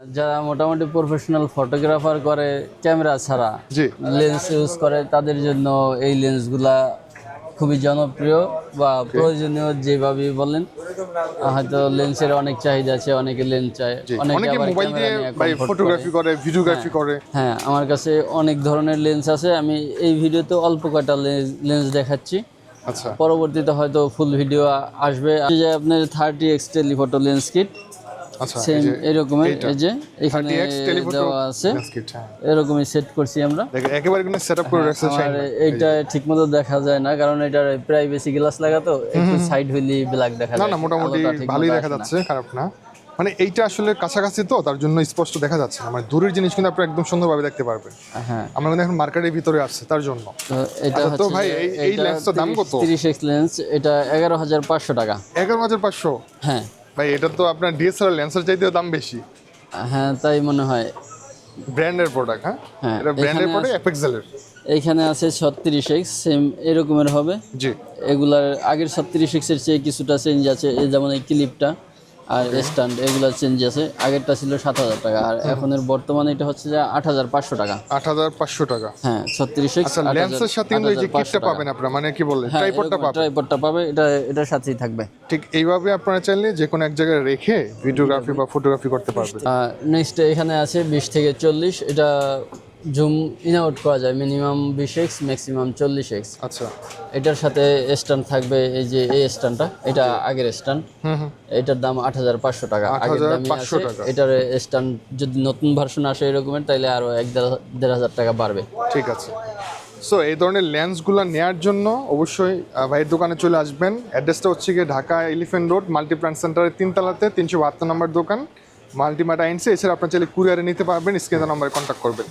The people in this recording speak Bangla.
যারা মোটামুটি প্রফেশনাল ফটোগ্রাফার করে ক্যামেরা ছাড়া জি লেন্স ইউজ করে তাদের জন্য এই লেন্সগুলা খুবই জনপ্রিয় বা প্রয়োজনীয় যেভাবে বলেন। হয়তো লেন্সের অনেক চাহিদা আছে, অনেকে লেন্স চায়, জি অনেকে অনেকে আবার মোবাইল ক্যামেরা দিয়ে নিয়ে ভাই comfort ফটোগ্রাফি করে ভিডিওগ্রাফি করে। হ্যাঁ, আমার কাছে অনেক ধরনের লেন্স আছে। আমি এই ভিডিওতে অল্প কয়টা লেন্স দেখাচ্ছি, আচ্ছা পরবর্তীতে হয়তো ফুল ভিডিও আসবে। এই যে আপনার 30x টেলিফটো লেন্স কিট, আচ্ছা এই সেম যে এরকমের, এইটা এই যে এখানে 30x টেলিফটো দেওয়া আছে, লেন্স কিট। হ্যাঁ এরকমই সেট করছি আমরা। দেখেন একেবারে কিন্তু সেটআপ করে রাখছে আমার শাইন ভাই। এইটা ঠিকমতো দেখা যায় না, কারণ এটার প্রাইভেসি গ্লাস লাগাতো, একটু সাইড হইলেই ব্ল্যাক দেখা না যায়। না মোটামুটি আলোটা ঠিকমতো ভালোই আসে দেখা না। যাচ্ছে, খারাপ না। মানে এইটা আসলে কাছাকাছি তো তার জন্য স্পষ্ট দেখা যাচ্ছে না, মানে দূরের জিনিস কিন্তু আপনি একদম সুন্দরভাবে দেখতে পারবেন। হ্যাঁ, আমরা কিন্তু এখন মার্কেটের ভিতরে আসছে তার জন্য। তো এটা আচ্ছা, তো হচ্ছে ভাই যে এই লেন্সটার দাম কত? 30x লেন্স, এটা 11,500 টাকা। 11,500? হ্যাঁ ভাই এটা তো আপনার ডিএসএলআর লেন্সের চাইতেও দাম বেশি। হ্যাঁ, তাই মনে হয়। ব্র্যান্ডের প্রোডাক্ট, হ্যাঁ হ্যাঁ, এটা ব্র্যান্ডের এখানে প্রোডাক্ট অ্যাপেক্সেলের। এইখানে আছে 36x, সেম এরকমের হবে। জি এগুলার আগের 36x এর চেয়ে কিছুটা চেঞ্জ আছে, এই যেমন এই ক্লিপটা আর স্ট্যান্ড, এগুলা চেঞ্জ আছে। আগেরটা ছিল 7,000 টাকা, আর এখনের বর্তমানে এটা হচ্ছে যে 8,500 টাকা। 8,500 টাকা। হ্যাঁ, 36x আচ্ছা লেন্সের সাথে কিন্তু এই যে কিটটা পাবেন আপনারা, মানে কি বললেন ট্রাইপডটা পাবেন। ট্রাইপডটা পাবে, এটার সাথেই থাকবে। ঠিক এইভাবে আপনারা চাইলে যে কোনো এক জায়গায় রেখে ভিডিওগ্রাফি বা ফটোগ্রাফি করতে পারবেন। নেক্সট এখানে আছে 20 থেকে 40, এটা জুম ইন আউট করা যায়, মিনিমাম 20x, ম্যাক্সিমাম 40x। আচ্ছা এটার সাথে স্ট্যান্ড থাকবে, এই যে এই স্ট্যান্ডটা, এটা আগের স্ট্যান্ড। এটার দাম 8,500 টাকা, আগের দামই 8,500 আছে। টাকা। এটার স্ট্যান্ড যদি নতুন ভার্সন আসে এরকমের, তাইলে আরো 1,500 টাকা বাড়বে। ঠিক আছে। সো এই ধরনের লেন্সগুলো নেওয়ার জন্য অবশ্যই ভাইয়ের দোকানে চলে আসবেন। অ্যাড্রেসটা হচ্ছে গিয়ে ঢাকা এলিফ্যান্ট রোড মাল্টিপ্ল্যান্ট সেন্টারের 3 তলাতে 372 নম্বর দোকান, মাল্টিমার্ট আইনসে। এছাড়া আপনার চাইলে কুরিয়ারে নিতে পারবেন, স্ক্রিনে নাম্বারে কন্ট্যাক্ট করবেন।